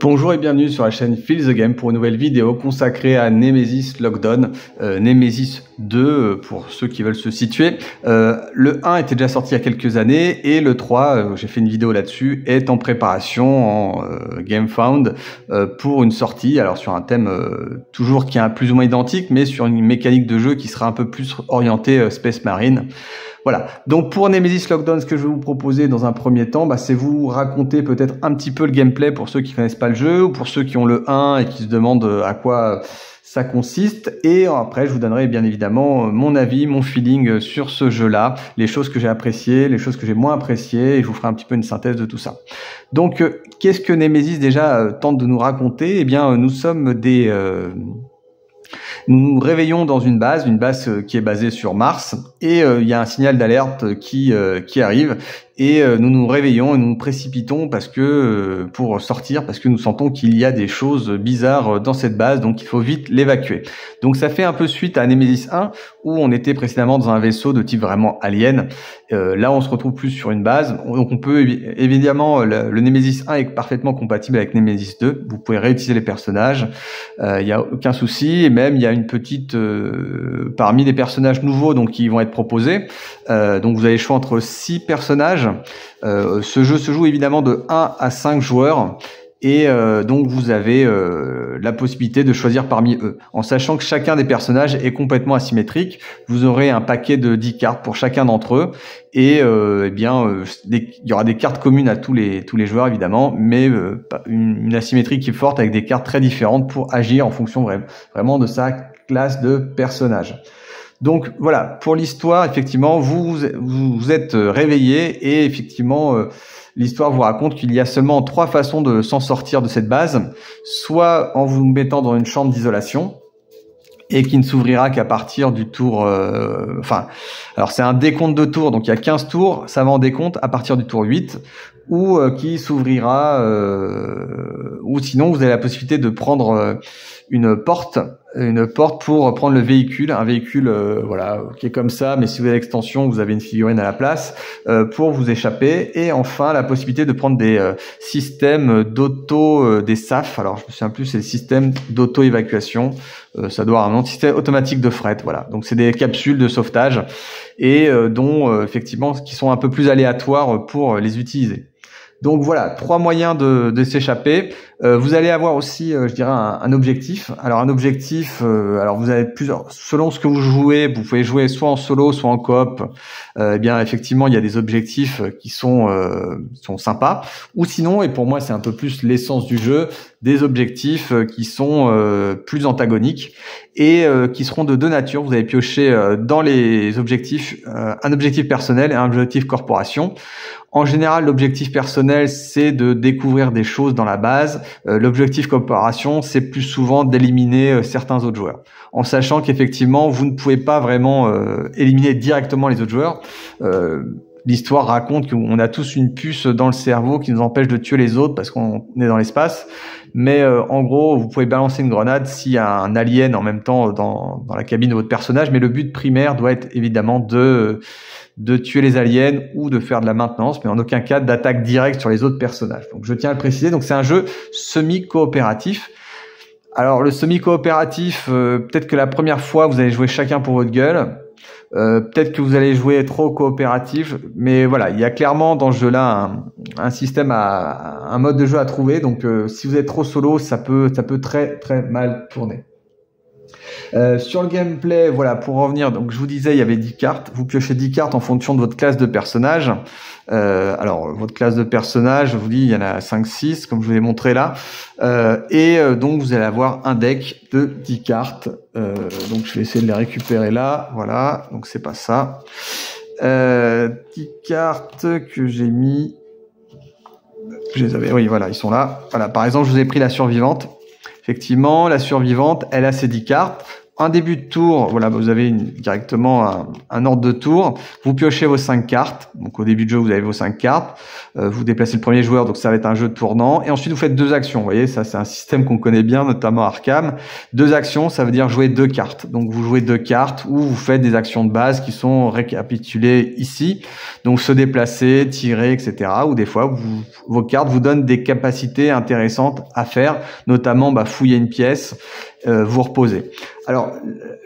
Bonjour et bienvenue sur la chaîne Feel the Game pour une nouvelle vidéo consacrée à Nemesis Lockdown, Nemesis 2 pour ceux qui veulent se situer. Le 1 était déjà sorti il y a quelques années et le 3, j'ai fait une vidéo là-dessus, est en préparation en GameFound pour une sortie, alors sur un thème toujours qui est plus ou moins identique, mais sur une mécanique de jeu qui sera un peu plus orientée Space Marine. Voilà, donc pour Nemesis Lockdown, ce que je vais vous proposer dans un premier temps, c'est vous raconter peut-être un petit peu le gameplay pour ceux qui connaissent pas le jeu ou pour ceux qui ont le 1 et qui se demandent à quoi ça consiste. Et après, je vous donnerai bien évidemment mon avis, mon feeling sur ce jeu-là, les choses que j'ai appréciées, les choses que j'ai moins appréciées, et je vous ferai un petit peu une synthèse de tout ça. Donc, qu'est-ce que Nemesis déjà tente de nous raconter? Eh bien, nous sommes nous nous réveillons dans une base qui est basée sur Mars, et il y a un signal d'alerte qui arrive, et nous nous réveillons et nous nous précipitons pour sortir, parce que nous sentons qu'il y a des choses bizarres dans cette base, donc il faut vite l'évacuer. Donc ça fait un peu suite à Nemesis 1, où on était précédemment dans un vaisseau de type vraiment alien. Là on se retrouve plus sur une base, donc on peut évidemment, le Nemesis 1 est parfaitement compatible avec Nemesis 2, vous pouvez réutiliser les personnages, il n'y a aucun souci, et même il y a une petite parmi les personnages nouveaux donc qui vont être proposés, donc vous avez le choix entre 6 personnages. Ce jeu se joue évidemment de 1 à 5 joueurs, et donc vous avez la possibilité de choisir parmi eux, en sachant que chacun des personnages est complètement asymétrique. Vous aurez un paquet de 10 cartes pour chacun d'entre eux, et il y aura des cartes communes à tous les joueurs évidemment, mais une asymétrie qui est forte, avec des cartes très différentes pour agir en fonction vraiment de sa classe de personnage. Donc voilà, pour l'histoire, effectivement, vous êtes réveillé, et effectivement, l'histoire vous raconte qu'il y a seulement 3 façons de s'en sortir de cette base, soit en vous mettant dans une chambre d'isolation, et qui ne s'ouvrira qu'à partir du tour... alors c'est un décompte de tours, donc il y a 15 tours, ça va en décompte à partir du tour 8, ou qui s'ouvrira... ou sinon, vous avez la possibilité de prendre une porte pour prendre le véhicule, un véhicule qui est comme ça, mais si vous avez l'extension, vous avez une figurine à la place, pour vous échapper. Et enfin, la possibilité de prendre des systèmes des SAF, alors je me souviens plus, c'est le système d'auto-évacuation, ça doit avoir un nom, système automatique de fret, voilà. Donc c'est des capsules de sauvetage, et dont effectivement, qui sont un peu plus aléatoires pour les utiliser. Donc voilà, 3 moyens de s'échapper. Vous allez avoir aussi, je dirais, un objectif. Alors un objectif, alors vous avez plusieurs, selon ce que vous jouez, vous pouvez jouer soit en solo, soit en coop. Eh bien effectivement, il y a des objectifs qui sont sympas. Ou sinon, et pour moi c'est un peu plus l'essence du jeu, des objectifs qui sont plus antagoniques, et qui seront de 2 natures. Vous allez piocher dans les objectifs un objectif personnel et un objectif corporation. En général, l'objectif personnel, c'est de découvrir des choses dans la base. L'objectif corporation, c'est plus souvent d'éliminer certains autres joueurs. En sachant qu'effectivement, vous ne pouvez pas vraiment éliminer directement les autres joueurs. L'histoire raconte qu'on a tous une puce dans le cerveau qui nous empêche de tuer les autres parce qu'on est dans l'espace. Mais en gros, vous pouvez balancer une grenade s'il y a un alien en même temps dans la cabine de votre personnage. Mais le but primaire doit être évidemment de tuer les aliens ou de faire de la maintenance, mais en aucun cas d'attaque directe sur les autres personnages. Donc je tiens à le préciser, donc c'est un jeu semi-coopératif. Alors le semi-coopératif, peut-être que la première fois vous allez jouer chacun pour votre gueule, peut-être que vous allez jouer trop coopératif, mais voilà, il y a clairement dans ce jeu-là un système, un mode de jeu à trouver, donc si vous êtes trop solo, ça peut très très mal tourner. Sur le gameplay, voilà, pour revenir, donc je vous disais, il y avait 10 cartes, vous piochez 10 cartes en fonction de votre classe de personnage. Alors votre classe de personnage, je vous dis, il y en a 5-6 comme je vous ai montré là, donc vous allez avoir un deck de 10 cartes, donc je vais essayer de les récupérer là, voilà, donc c'est pas ça, 10 cartes que j'ai mis, je les avais, oui voilà, ils sont là, voilà, par exemple je vous ai pris la survivante. Effectivement, la survivante, elle a ses 10 cartes. un début de tour, voilà, vous avez directement un ordre de tour. Vous piochez vos 5 cartes. Donc au début de jeu, vous avez vos 5 cartes. Vous déplacez le premier joueur, donc ça va être un jeu tournant. Et ensuite, vous faites 2 actions. Vous voyez, ça c'est un système qu'on connaît bien, notamment Arkham. 2 actions, ça veut dire jouer 2 cartes. Donc vous jouez 2 cartes ou vous faites des actions de base qui sont récapitulées ici. Donc se déplacer, tirer, etc. Ou des fois, vos cartes vous donnent des capacités intéressantes à faire, notamment fouiller une pièce, vous reposer. Alors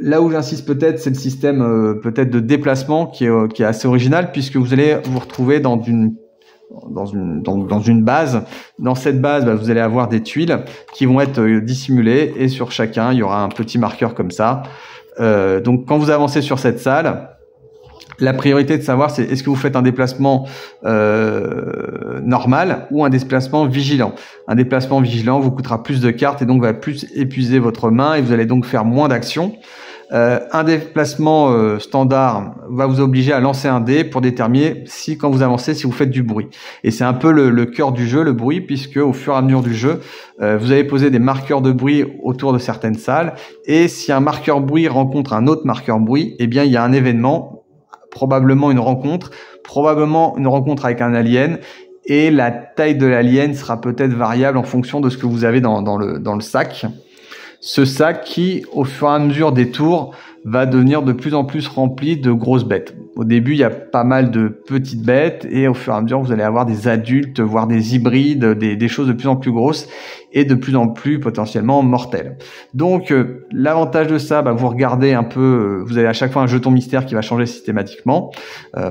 là où j'insiste peut-être, c'est le système peut-être de déplacement qui est assez original, puisque vous allez vous retrouver dans une base. Dans cette base, vous allez avoir des tuiles qui vont être dissimulées, et sur chacun, il y aura un petit marqueur comme ça. Donc quand vous avancez sur cette salle, la priorité de savoir, c'est est-ce que vous faites un déplacement normal ou un déplacement vigilant. Un déplacement vigilant vous coûtera plus de cartes et donc va plus épuiser votre main, et vous allez donc faire moins d'actions. Un déplacement standard va vous obliger à lancer un dé pour déterminer si, quand vous avancez, si vous faites du bruit. Et c'est un peu le cœur du jeu, le bruit, puisque au fur et à mesure du jeu, vous allez poser des marqueurs de bruit autour de certaines salles, et si un marqueur bruit rencontre un autre marqueur bruit, eh bien il y a un événement, probablement une rencontre avec un alien, et la taille de l'alien sera peut-être variable en fonction de ce que vous avez dans le sac. Ce sac qui, au fur et à mesure des tours, va devenir de plus en plus rempli de grosses bêtes. Au début, il y a pas mal de petites bêtes, et au fur et à mesure, vous allez avoir des adultes, voire des hybrides, des choses de plus en plus grosses et de plus en plus potentiellement mortelles. Donc, l'avantage de ça, vous regardez un peu, vous avez à chaque fois un jeton mystère qui va changer systématiquement,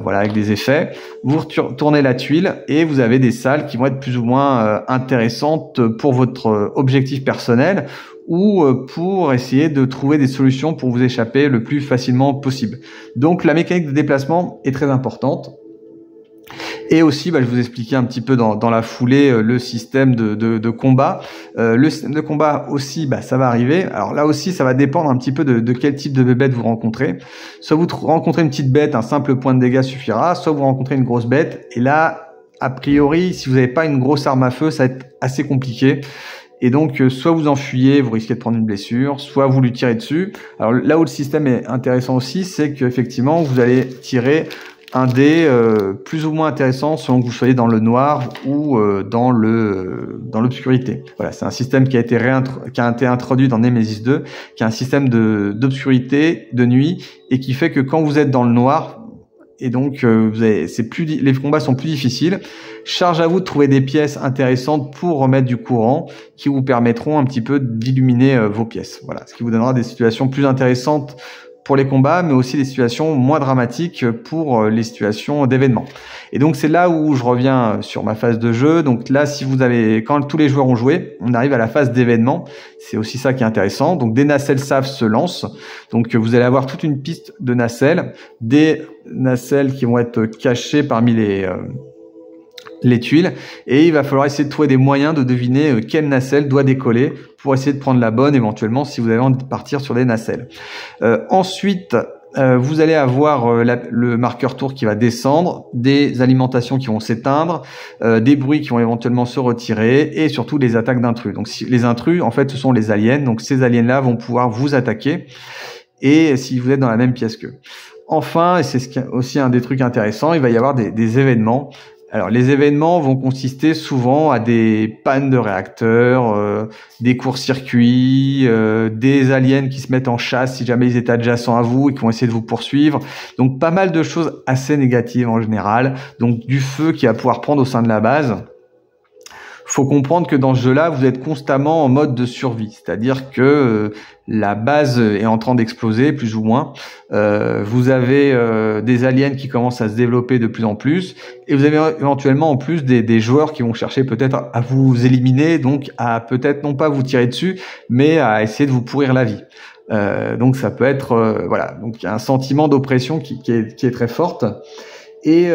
voilà, avec des effets. Vous tournez la tuile et vous avez des salles qui vont être plus ou moins intéressantes pour votre objectif personnel, ou pour essayer de trouver des solutions pour vous échapper le plus facilement possible. Donc la mécanique de déplacement est très importante. Et aussi, je vous expliquais un petit peu dans la foulée le système de combat. Le système de combat aussi, ça va arriver. Alors là aussi, ça va dépendre un petit peu de quel type de bête vous rencontrez. Soit vous rencontrez une petite bête, un simple point de dégâts suffira. Soit vous rencontrez une grosse bête. Et là, a priori, si vous n'avez pas une grosse arme à feu, ça va être assez compliqué. Et donc, soit vous enfuyez, vous risquez de prendre une blessure, soit vous lui tirez dessus. Alors là où le système est intéressant aussi, c'est qu'effectivement, vous allez tirer un dé plus ou moins intéressant selon que vous soyez dans le noir ou dans l'obscurité. Voilà, c'est un système qui a été introduit dans Nemesis 2, qui est un système d'obscurité, de nuit, et qui fait que quand vous êtes dans le noir, et donc les combats sont plus difficiles. Charge à vous de trouver des pièces intéressantes pour remettre du courant, qui vous permettront un petit peu d'illuminer vos pièces. Voilà, ce qui vous donnera des situations plus intéressantes pour les combats, mais aussi des situations moins dramatiques pour les situations d'événements. Et donc c'est là où je reviens sur ma phase de jeu. Donc là, quand tous les joueurs ont joué, on arrive à la phase d'événement. C'est aussi ça qui est intéressant. Donc des nacelles SAF se lancent. Donc vous allez avoir toute une piste de nacelles, des nacelles qui vont être cachées parmi les tuiles, et il va falloir essayer de trouver des moyens de deviner quelle nacelle doit décoller pour essayer de prendre la bonne, éventuellement, si vous avez envie de partir sur des nacelles. Ensuite, vous allez avoir le marqueur tour qui va descendre, des alimentations qui vont s'éteindre, des bruits qui vont éventuellement se retirer, et surtout des attaques d'intrus. Donc les intrus, en fait, ce sont les aliens. Donc ces aliens-là vont pouvoir vous attaquer, et si vous êtes dans la même pièce qu'eux. Enfin, et c'est aussi un des trucs intéressants, il va y avoir des événements. Alors les événements vont consister souvent à des pannes de réacteurs, des courts-circuits, des aliens qui se mettent en chasse si jamais ils étaient adjacents à vous et qui vont essayer de vous poursuivre. Donc pas mal de choses assez négatives en général. Donc du feu qui va pouvoir prendre au sein de la base. Faut comprendre que dans ce jeu-là, vous êtes constamment en mode de survie, c'est-à-dire que la base est en train d'exploser, plus ou moins. Vous avez des aliens qui commencent à se développer de plus en plus, et vous avez éventuellement en plus des joueurs qui vont chercher peut-être à vous éliminer, donc à peut-être non pas vous tirer dessus, mais à essayer de vous pourrir la vie. Donc ça peut être voilà, donc il y a un sentiment d'oppression qui est très forte. Et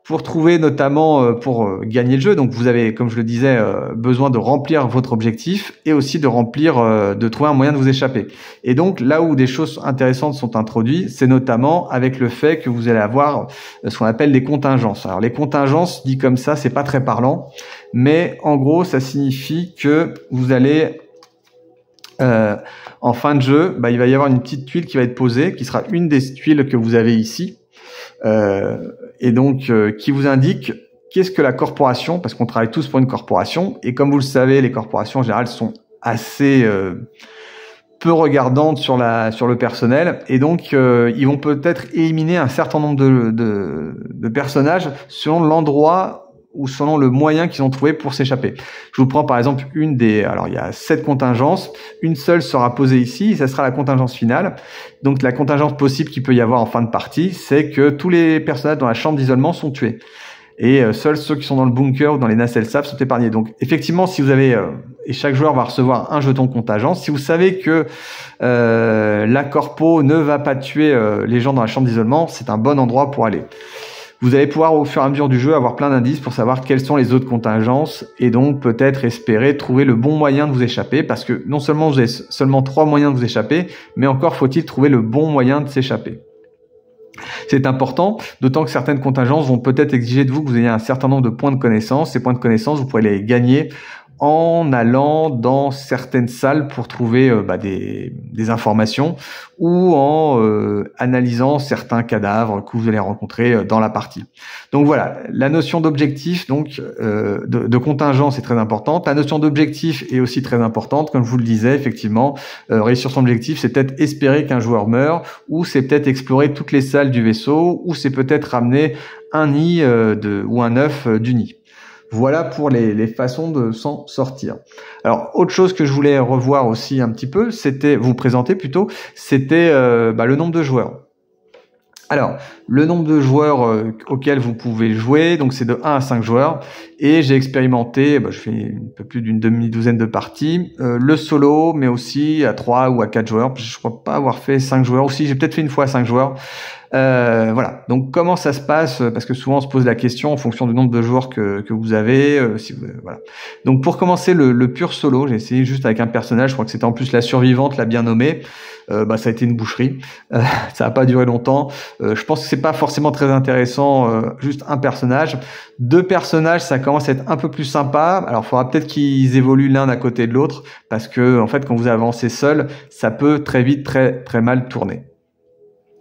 pour trouver notamment pour gagner le jeu, donc vous avez, comme je le disais, besoin de remplir votre objectif et aussi de trouver un moyen de vous échapper. Et donc là où des choses intéressantes sont introduites, c'est notamment avec le fait que vous allez avoir ce qu'on appelle des contingences. Alors les contingences, dit comme ça, c'est pas très parlant, mais en gros ça signifie que vous allez En fin de jeu, il va y avoir une petite tuile qui va être posée, qui sera une des tuiles que vous avez ici, et donc qui vous indique qu'est-ce que la corporation, parce qu'on travaille tous pour une corporation, et comme vous le savez, les corporations en général sont assez peu regardantes sur le personnel, et donc ils vont peut-être éliminer un certain nombre de personnages selon l'endroit ou selon le moyen qu'ils ont trouvé pour s'échapper. Je vous prends par exemple alors il y a 7 contingences, une seule sera posée ici, et ça sera la contingence finale. Donc la contingence possible qu'il peut y avoir en fin de partie, c'est que tous les personnages dans la chambre d'isolement sont tués. Et seuls ceux qui sont dans le bunker ou dans les nacelles saves sont épargnés. Donc effectivement, si vous avez et chaque joueur va recevoir un jeton contingence, si vous savez que la corpo ne va pas tuer les gens dans la chambre d'isolement, c'est un bon endroit pour aller. Vous allez pouvoir au fur et à mesure du jeu avoir plein d'indices pour savoir quelles sont les autres contingences et donc peut-être espérer trouver le bon moyen de vous échapper, parce que non seulement vous avez seulement 3 moyens de vous échapper, mais encore faut-il trouver le bon moyen de s'échapper. C'est important, d'autant que certaines contingences vont peut-être exiger de vous que vous ayez un certain nombre de points de connaissance. Ces points de connaissance, vous pourrez les gagner en allant dans certaines salles pour trouver des informations, ou en analysant certains cadavres que vous allez rencontrer dans la partie. Donc voilà, la notion d'objectif, donc de contingence est très importante. La notion d'objectif est aussi très importante, comme je vous le disais, effectivement, réussir son objectif, c'est peut-être espérer qu'un joueur meure, ou c'est peut-être explorer toutes les salles du vaisseau, ou c'est peut-être ramener un nid ou un œuf du nid. Voilà pour les façons de s'en sortir. Alors, autre chose que je voulais revoir aussi un petit peu, vous présenter plutôt, c'était le nombre de joueurs. Alors, le nombre de joueurs auxquels vous pouvez jouer, donc c'est de 1 à 5 joueurs, et j'ai expérimenté, je fais un peu plus d'une demi-douzaine de parties, le solo, mais aussi à 3 ou à 4 joueurs. Je crois pas avoir fait 5 joueurs, aussi j'ai peut-être fait une fois 5 joueurs. Voilà. Donc comment ça se passe, parce que souvent on se pose la question en fonction du nombre de joueurs que vous avez. Voilà. Donc pour commencer le pur solo, j'ai essayé juste avec un personnage. Je crois que c'était en plus la survivante, la bien nommée. Ça a été une boucherie. Ça a pas duré longtemps. Je pense que c'est pas forcément très intéressant. Juste un personnage, 2 personnages, ça commence à être un peu plus sympa. Alors il faudra peut-être qu'ils évoluent l'un à côté de l'autre, parce que en fait quand vous avancez seul, ça peut très vite très très mal tourner.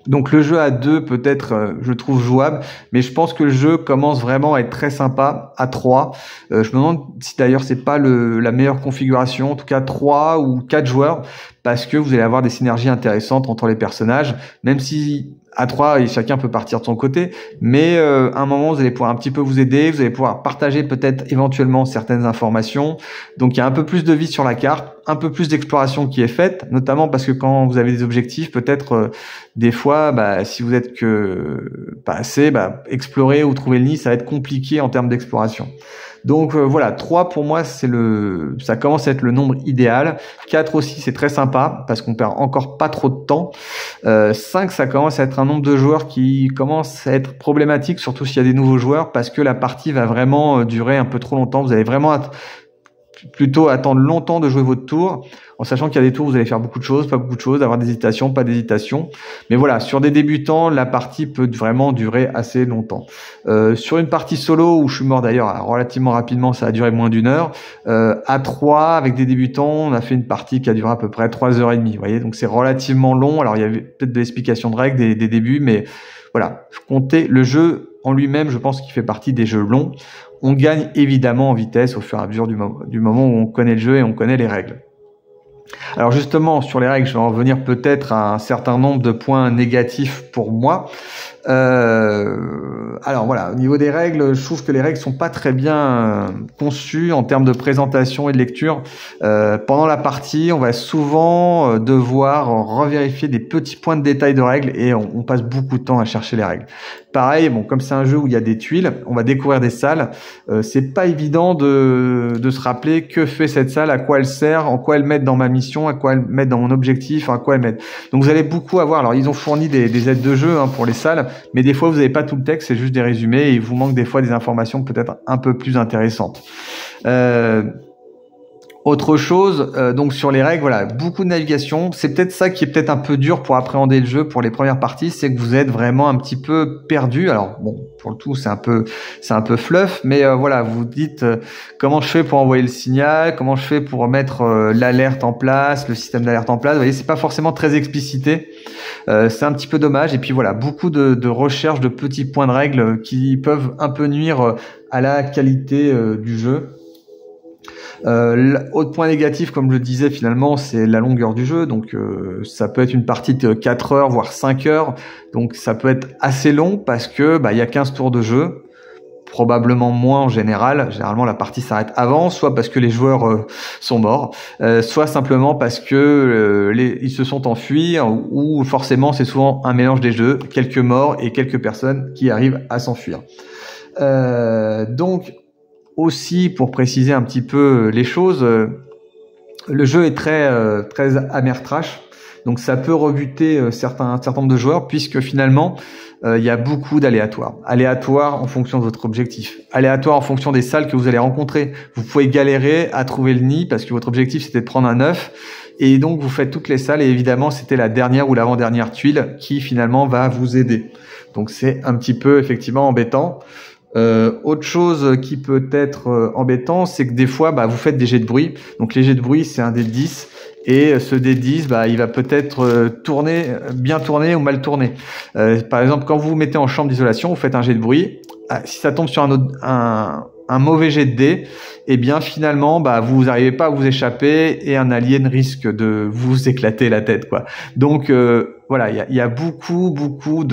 Donc le jeu à 2 peut-être je trouve jouable, mais je pense que le jeu commence vraiment à être très sympa à 3. Je me demande si d'ailleurs c'est pas la meilleure configuration, en tout cas 3 ou 4 joueurs, parce que vous allez avoir des synergies intéressantes entre les personnages, même si à 3 et chacun peut partir de son côté, mais à un moment vous allez pouvoir un petit peu vous aider, vous allez pouvoir partager peut-être éventuellement certaines informations. Donc il y a un peu plus de vie sur la carte, un peu plus d'exploration qui est faite, notamment parce que quand vous avez des objectifs, peut-être des fois, si vous êtes que pas assez, explorer ou trouver le nid, ça va être compliqué en termes d'exploration. Donc voilà, 3 pour moi ça commence à être le nombre idéal. 4 aussi c'est très sympa parce qu'on perd encore pas trop de temps. 5 ça commence à être un nombre de joueurs qui commence à être problématique, surtout s'il y a des nouveaux joueurs, parce que la partie va vraiment durer un peu trop longtemps. Vous allez vraiment plutôt attendre longtemps de jouer votre tour, en sachant qu'il y a des tours où vous allez faire beaucoup de choses, pas beaucoup de choses, avoir des hésitations, pas d'hésitations. Mais voilà, sur des débutants, la partie peut vraiment durer assez longtemps. Sur une partie solo, où je suis mort d'ailleurs relativement rapidement, ça a duré moins d'1 heure. À 3, avec des débutants, on a fait une partie qui a duré à peu près 3h30. Vous voyez, donc c'est relativement long. Alors il y avait peut-être des explications de règles, des débuts, mais voilà, comptez le jeu en lui-même, je pense qu'il fait partie des jeux longs. On gagne évidemment en vitesse au fur et à mesure du moment où on connaît le jeu et on connaît les règles. Alors justement, sur les règles, je vais en revenir peut-être à un certain nombre de points négatifs pour moi. Alors voilà, au niveau des règles, je trouve que les règles sont pas très bien conçues en termes de présentation et de lecture. Pendant la partie, on va souvent devoir revérifier des petits points de détail de règles et on passe beaucoup de temps à chercher les règles. Pareil, comme c'est un jeu où il y a des tuiles, on va découvrir des salles. C'est pas évident de se rappeler que fait cette salle, à quoi elle sert, en quoi elle met dans ma mission, à quoi elle met dans mon objectif, à quoi elle met. Donc vous allez beaucoup avoir. Alors ils ont fourni des aides de jeu pour les salles, mais des fois vous n'avez pas tout le texte, c'est juste des résumés et il vous manque des fois des informations peut-être un peu plus intéressantes. Autre chose, donc sur les règles, voilà, beaucoup de navigation. C'est peut-être ça qui est peut-être un peu dur pour appréhender le jeu pour les premières parties, c'est que vous êtes vraiment un petit peu perdu. Alors bon, pour le tout, c'est un peu fluff, mais voilà, vous vous dites comment je fais pour envoyer le signal, comment je fais pour mettre l'alerte en place, le système d'alerte en place. Vous voyez, c'est pas forcément très explicité. C'est un petit peu dommage. Et puis voilà, beaucoup de recherche de petits points de règles qui peuvent un peu nuire à la qualité du jeu. Autre point négatif, comme je le disais, finalement, c'est la longueur du jeu. Donc, ça peut être une partie de 4 heures, voire 5 heures. Donc, ça peut être assez long parce que il y a 15 tours de jeu. Probablement moins en général. Généralement, la partie s'arrête avant, soit parce que les joueurs sont morts, soit simplement parce que ils se sont enfuis, ou forcément, c'est souvent un mélange des jeux, quelques morts et quelques personnes qui arrivent à s'enfuir. Donc, aussi, pour préciser un petit peu les choses, le jeu est très amer trash, donc ça peut rebuter certains nombre de joueurs, puisque finalement il y a beaucoup d'aléatoires. Aléatoires en fonction de votre objectif, aléatoires en fonction des salles que vous allez rencontrer. Vous pouvez galérer à trouver le nid parce que votre objectif c'était de prendre un œuf, et donc vous faites toutes les salles, et évidemment c'était la dernière ou l'avant-dernière tuile qui finalement va vous aider. Donc c'est un petit peu effectivement embêtant. Autre chose qui peut être embêtant, c'est que des fois, vous faites des jets de bruit. Donc les jets de bruit, c'est un dé de 10. Et ce dé de 10, il va peut-être bien tourner ou mal tourner. Par exemple, quand vous vous mettez en chambre d'isolation, vous faites un jet de bruit. Si ça tombe sur un mauvais jet de dé, eh bien finalement, vous n'arrivez pas à vous échapper et un alien risque de vous éclater la tête, quoi. Donc voilà, il y a beaucoup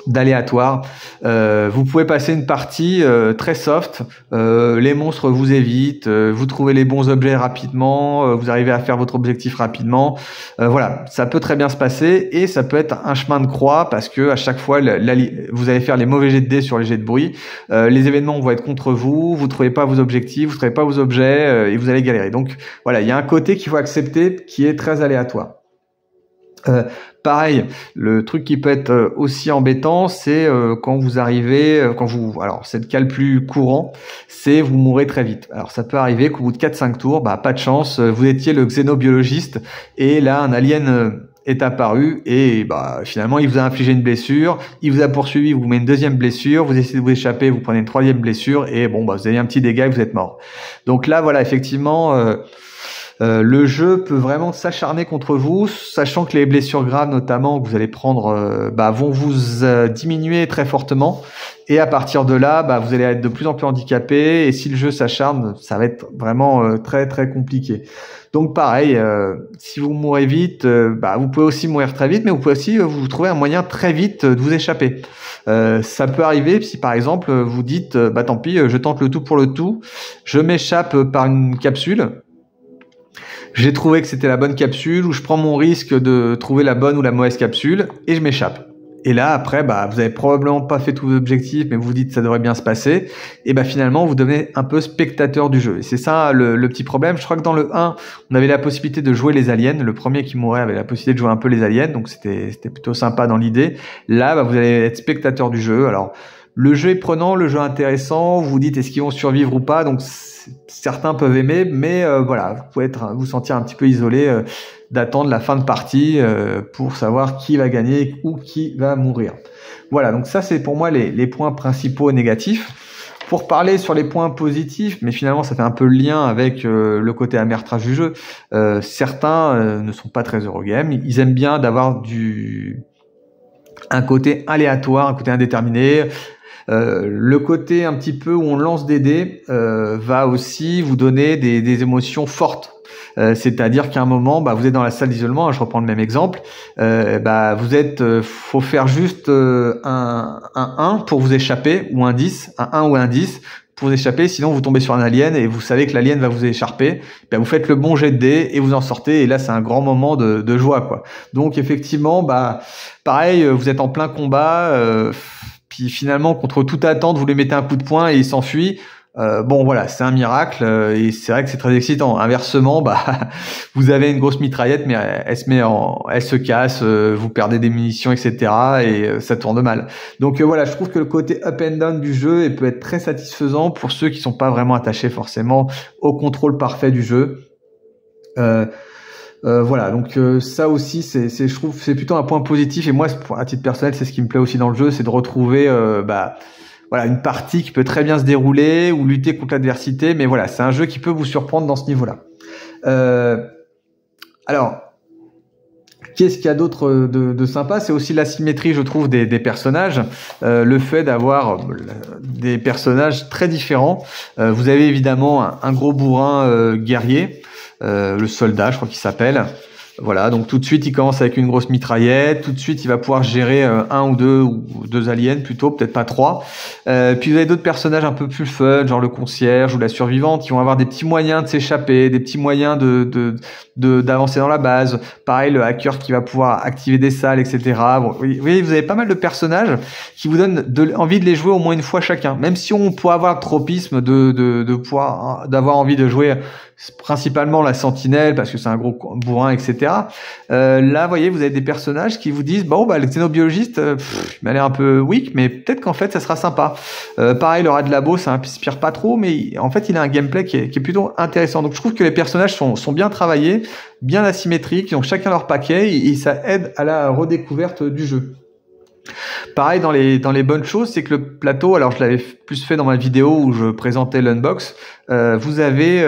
d'aléatoire. Vous pouvez passer une partie très soft, les monstres vous évitent, vous trouvez les bons objets rapidement, vous arrivez à faire votre objectif rapidement. Voilà, ça peut très bien se passer, et ça peut être un chemin de croix parce que à chaque fois vous allez faire les mauvais jets de dés sur les jets de bruit, les événements vont être contre vous, vous trouvez pas vos objectifs, vous trouvez pas vos objets, et vous allez galérer. Donc voilà, il y a un côté qu'il faut accepter qui est très aléatoire. Pareil, le truc qui peut être aussi embêtant, c'est quand vous arrivez, alors c'est le cas le plus courant, c'est vous mourrez très vite. Alors ça peut arriver qu'au bout de 4-5 tours, pas de chance, vous étiez le xénobiologiste, et là un alien est apparu, et finalement il vous a infligé une blessure, il vous a poursuivi, vous met une deuxième blessure, vous essayez de vous échapper, vous prenez une troisième blessure, et vous avez un petit dégât et vous êtes mort. Donc là voilà, effectivement, le jeu peut vraiment s'acharner contre vous, sachant que les blessures graves notamment que vous allez prendre vont vous diminuer très fortement, et à partir de là vous allez être de plus en plus handicapé, et si le jeu s'acharne, ça va être vraiment très très compliqué. Donc pareil, si vous mourrez vite, vous pouvez aussi mourir très vite, mais vous pouvez aussi vous trouver un moyen très vite de vous échapper. Ça peut arriver si par exemple vous dites tant pis, je tente le tout pour le tout, je m'échappe par une capsule. J'ai trouvé que c'était la bonne capsule, ou je prends mon risque de trouver la bonne ou la mauvaise capsule, et je m'échappe. Et là, après, vous avez probablement pas fait tous vos objectifs, mais vous vous dites que ça devrait bien se passer. Et finalement, vous devenez un peu spectateur du jeu. Et c'est ça le petit problème. Je crois que dans le 1, on avait la possibilité de jouer les aliens. Le premier qui mourait avait la possibilité de jouer un peu les aliens, donc c'était plutôt sympa dans l'idée. Là, vous allez être spectateur du jeu. Alors, le jeu est prenant, le jeu est intéressant. Vous vous dites, est-ce qu'ils vont survivre ou pas? Donc, certains peuvent aimer, mais voilà, vous pouvez vous sentir un petit peu isolé, d'attendre la fin de partie pour savoir qui va gagner ou qui va mourir. Voilà, donc ça c'est pour moi les points principaux négatifs. Pour parler sur les points positifs, mais finalement ça fait un peu le lien avec le côté amer trash du jeu, certains ne sont pas très Eurogame, ils aiment bien d'avoir un côté aléatoire, un côté indéterminé. Le côté un petit peu où on lance des dés va aussi vous donner des émotions fortes. C'est-à-dire qu'à un moment, vous êtes dans la salle d'isolement, je reprends le même exemple, faut faire juste un 1 pour vous échapper, ou un 10, un 1 ou un 10 pour vous échapper, sinon vous tombez sur un alien et vous savez que l'alien va vous écharper, vous faites le bon jet de dés et vous en sortez, et là c'est un grand moment de joie, quoi. Donc effectivement, pareil, vous êtes en plein combat, puis finalement contre toute attente vous lui mettez un coup de poing et il s'enfuit. Bon voilà, c'est un miracle et c'est vrai que c'est très excitant. Inversement, bah vous avez une grosse mitraillette, mais elle se casse, vous perdez des munitions, etc. et ça tourne mal. Donc voilà, je trouve que le côté up and down du jeu peut être très satisfaisant pour ceux qui sont pas vraiment attachés forcément au contrôle parfait du jeu. Voilà, donc ça aussi, je trouve, c'est plutôt un point positif. Et moi, à titre personnel, c'est ce qui me plaît aussi dans le jeu, c'est de retrouver, voilà, une partie qui peut très bien se dérouler ou lutter contre l'adversité. Mais voilà, c'est un jeu qui peut vous surprendre dans ce niveau-là. Alors, qu'est-ce qu'il y a d'autre de sympa? C'est aussi l'asymétrie, je trouve, des personnages. Le fait d'avoir des personnages très différents. Vous avez évidemment un gros bourrin guerrier. Le soldat, je crois qu'il s'appelle. Voilà, donc tout de suite, il commence avec une grosse mitraillette. Tout de suite, il va pouvoir gérer un ou deux aliens plutôt, peut-être pas trois. Puis vous avez d'autres personnages un peu plus fun, genre le concierge ou la survivante, qui vont avoir des petits moyens de s'échapper, des petits moyens d'avancer dans la base. Pareil, le hacker qui va pouvoir activer des salles, etc. Bon, oui, vous avez pas mal de personnages qui vous donnent envie de les jouer au moins une fois chacun. Même si on peut avoir le tropisme d'avoir envie de jouer principalement la sentinelle parce que c'est un gros bourrin, etc. Là, vous voyez, vous avez des personnages qui vous disent bon, bah le xénobiologiste, il m'a l'air un peu weak, mais peut-être qu'en fait ça sera sympa. Pareil, le rat de labo, ça inspire pas trop, mais en fait il a un gameplay qui est plutôt intéressant. Donc je trouve que les personnages sont bien travaillés, bien asymétriques, ils ont chacun leur paquet et ça aide à la redécouverte du jeu. Pareil, dans les bonnes choses, c'est que le plateau, alors je l'avais plus fait dans ma vidéo où je présentais l'unbox, vous avez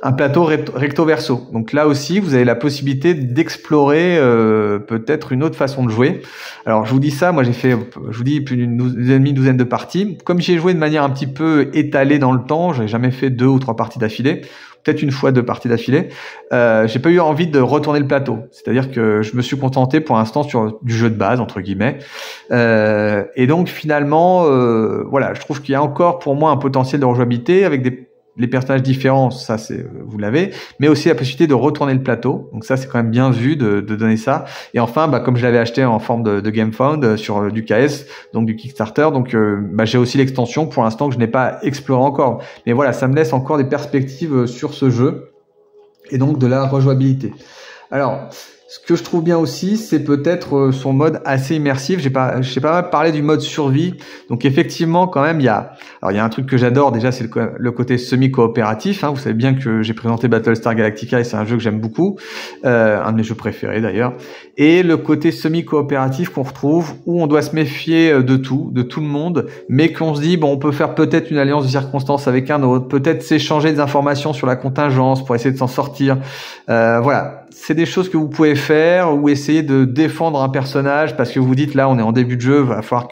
un plateau recto verso. Donc là aussi, vous avez la possibilité d'explorer peut-être une autre façon de jouer. Alors je vous dis ça, moi j'ai fait, je vous dis, plus d'une douzaine de parties. Comme j'ai joué de manière un petit peu étalée dans le temps, j'ai jamais fait 2 ou 3 parties d'affilée, peut-être une fois 2 parties d'affilée, j'ai pas eu envie de retourner le plateau. C'est-à-dire que je me suis contenté pour l'instant sur du jeu de base, entre guillemets. Et donc finalement, voilà, je trouve qu'il y a encore pour moi un potentiel de rejouabilité avec les personnages différents, ça vous l'avez, mais aussi la possibilité de retourner le plateau. Donc ça c'est quand même bien vu de donner ça. Et enfin, comme je l'avais acheté en forme de GameFound sur du KS, donc du Kickstarter, donc j'ai aussi l'extension pour l'instant que je n'ai pas exploré encore. Mais voilà, ça me laisse encore des perspectives sur ce jeu et donc de la rejouabilité. Alors, ce que je trouve bien aussi, c'est peut-être son mode assez immersif. J'ai pas mal parlé du mode survie. Donc effectivement, quand même, il y a un truc que j'adore déjà, c'est le côté semi-coopératif. Vous savez bien que j'ai présenté Battlestar Galactica et c'est un jeu que j'aime beaucoup, un de mes jeux préférés d'ailleurs. Et le côté semi-coopératif qu'on retrouve, où on doit se méfier de tout le monde, mais qu'on se dit bon, on peut faire peut-être une alliance de circonstances avec un autre, peut-être s'échanger des informations sur la contingence pour essayer de s'en sortir. Voilà, c'est des choses que vous pouvez faire ou essayer de défendre un personnage parce que vous dites là on est en début de jeu, va falloir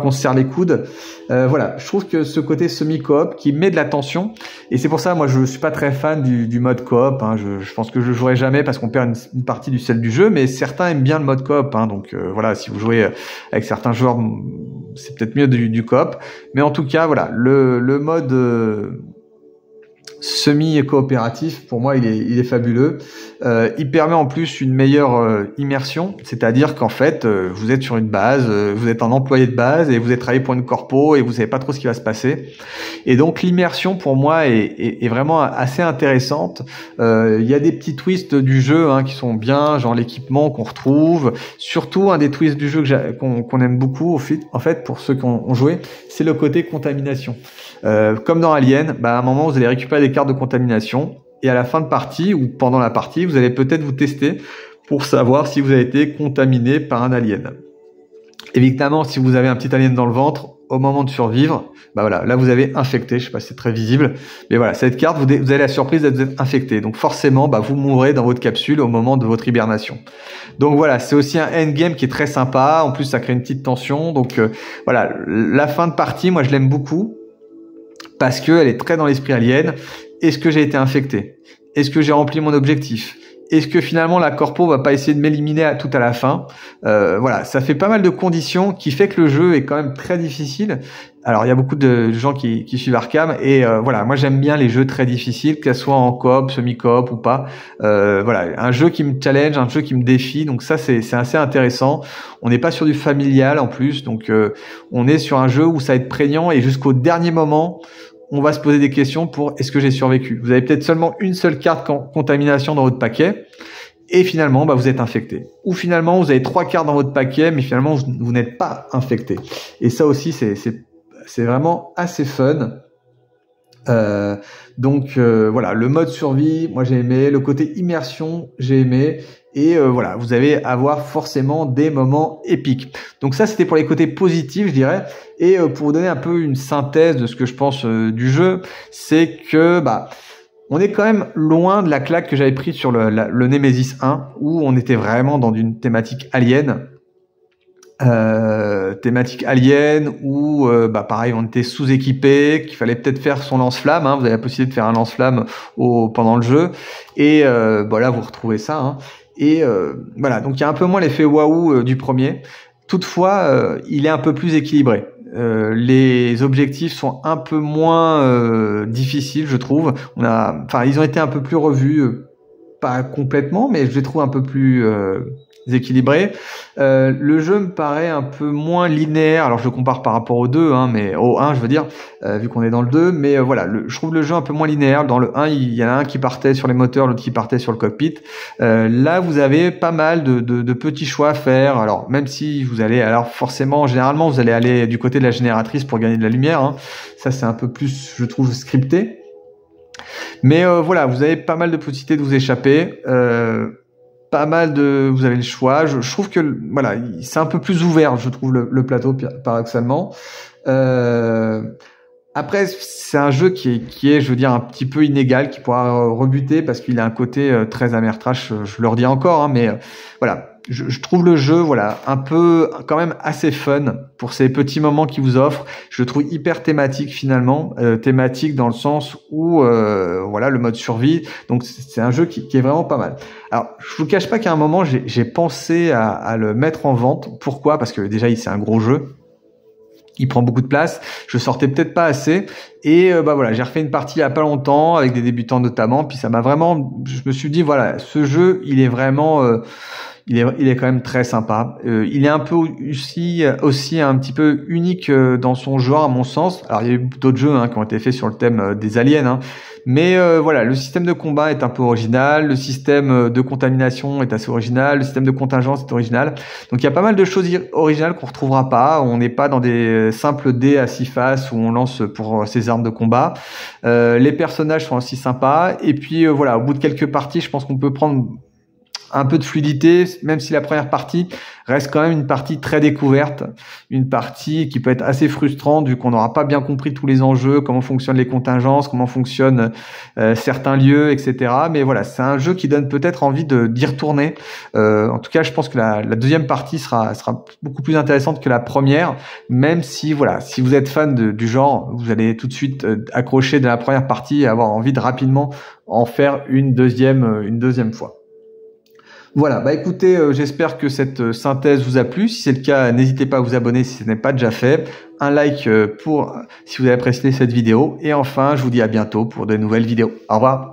qu'on se serre les coudes. Voilà, je trouve que ce côté semi-coop qui met de la tension, et c'est pour ça moi je suis pas très fan du mode coop, je pense que je jouerai jamais parce qu'on perd une partie du sel du jeu, mais certains aiment bien le mode coop, donc voilà, si vous jouez avec certains joueurs c'est peut-être mieux du coop, mais en tout cas voilà, le mode semi-coopératif, pour moi, il est fabuleux. Il permet en plus une meilleure immersion, c'est-à-dire qu'en fait, vous êtes sur une base, vous êtes un employé de base et vous êtes travaillé pour une corpo et vous savez pas trop ce qui va se passer. Et donc l'immersion, pour moi, est vraiment assez intéressante. Il y a des petits twists du jeu qui sont bien, genre l'équipement qu'on retrouve. Surtout, un des twists du jeu qu'on aime beaucoup, en fait, pour ceux qui ont joué, c'est le côté contamination. Comme dans Alien, à un moment, vous allez récupérer des cartes de contamination et à la fin de partie ou pendant la partie, vous allez peut-être vous tester pour savoir si vous avez été contaminé par un alien. Évidemment, si vous avez un petit alien dans le ventre, au moment de survivre, voilà, là vous avez infecté, je sais pas si c'est très visible, mais voilà, cette carte, vous avez la surprise d'être infecté. Donc forcément, vous mourrez dans votre capsule au moment de votre hibernation. Donc voilà, c'est aussi un endgame qui est très sympa, en plus ça crée une petite tension. Donc voilà, la fin de partie, moi je l'aime beaucoup, parce qu'elle est très dans l'esprit alien. Est-ce que j'ai été infecté? Est-ce que j'ai rempli mon objectif? Est-ce que finalement la corpo va pas essayer de m'éliminer tout à la fin? Voilà, ça fait pas mal de conditions qui fait que le jeu est quand même très difficile. Alors il y a beaucoup de gens qui suivent Arkham et voilà, moi j'aime bien les jeux très difficiles, que ce soit en coop, semi-coop ou pas. Voilà, un jeu qui me challenge, un jeu qui me défie, donc ça c'est assez intéressant. On n'est pas sur du familial en plus, donc on est sur un jeu où ça va être prégnant et jusqu'au dernier moment on va se poser des questions pour est-ce que j'ai survécu. Vous avez peut-être seulement une seule carte contamination dans votre paquet et finalement vous êtes infecté. Ou finalement vous avez 3 cartes dans votre paquet mais finalement vous n'êtes pas infecté. Et ça aussi c'est vraiment assez fun. Donc voilà, le mode survie, moi j'ai aimé, le côté immersion, j'ai aimé, et voilà, vous allez avoir forcément des moments épiques. Donc ça c'était pour les côtés positifs, je dirais. Et pour vous donner un peu une synthèse de ce que je pense du jeu, c'est que on est quand même loin de la claque que j'avais prise sur le Nemesis 1, où on était vraiment dans une thématique alien. Où pareil on était sous-équipé, qu'il fallait peut-être faire son lance-flamme, hein, vous avez la possibilité de faire un lance-flamme pendant le jeu et là vous retrouvez ça, hein, et voilà, donc il y a un peu moins l'effet waouh du premier. Toutefois il est un peu plus équilibré. Les objectifs sont un peu moins difficiles, je trouve. Ils ont été un peu plus revus, pas complètement, mais je les trouve un peu plus équilibré. Le jeu me paraît un peu moins linéaire, alors je le compare par rapport au 2, hein, mais au 1 je veux dire, vu qu'on est dans le 2, mais voilà, je trouve le jeu un peu moins linéaire. Dans le 1, il y en a un qui partait sur les moteurs, l'autre qui partait sur le cockpit. Là, vous avez pas mal de petits choix à faire. Alors, même si vous allez, alors forcément, généralement, vous allez aller du côté de la génératrice pour gagner de la lumière, hein. Ça, c'est un peu plus, je trouve, scripté. Mais voilà, vous avez pas mal de possibilités de vous échapper. Vous avez le choix. Je trouve que voilà, c'est un peu plus ouvert, je trouve, le plateau paradoxalement. Après, c'est un jeu qui est, je veux dire, un petit peu inégal, qui pourra rebuter parce qu'il a un côté très amer trash. Je le redis encore, hein, mais voilà. Je trouve le jeu, voilà, un peu, quand même assez fun pour ces petits moments qu'il vous offre. Je le trouve hyper thématique finalement, thématique dans le sens où, voilà, le mode survie. Donc c'est un jeu qui est vraiment pas mal. Alors, je vous cache pas qu'à un moment j'ai pensé à le mettre en vente. Pourquoi? Parce que déjà, c'est un gros jeu. Il prend beaucoup de place, je sortais peut-être pas assez et voilà, j'ai refait une partie il y a pas longtemps avec des débutants notamment, puis ça m'a vraiment, je me suis dit voilà, ce jeu, il est vraiment il est quand même très sympa. Il est un peu aussi un petit peu unique dans son genre à mon sens. Alors il y a eu d'autres jeux qui ont été faits sur le thème des aliens, hein. Mais voilà, le système de combat est un peu original, le système de contamination est assez original, le système de contingence est original. Donc il y a pas mal de choses originales qu'on retrouvera pas. On n'est pas dans des simples dés à 6 faces où on lance pour ses armes de combat. Les personnages sont aussi sympas. Et puis voilà, au bout de quelques parties, je pense qu'on peut prendre un peu de fluidité, même si la première partie reste quand même une partie très découverte, une partie qui peut être assez frustrante vu qu'on n'aura pas bien compris tous les enjeux, comment fonctionnent les contingences, comment fonctionnent certains lieux, etc. Mais voilà, c'est un jeu qui donne peut-être envie d'y retourner. En tout cas, je pense que la deuxième partie sera beaucoup plus intéressante que la première, même si voilà, si vous êtes fan du genre, vous allez tout de suite accrocher de la première partie et avoir envie de rapidement en faire une deuxième fois. Voilà, écoutez, j'espère que cette synthèse vous a plu. Si c'est le cas, n'hésitez pas à vous abonner si ce n'est pas déjà fait. Un like si vous avez apprécié cette vidéo. Et enfin, je vous dis à bientôt pour de nouvelles vidéos. Au revoir.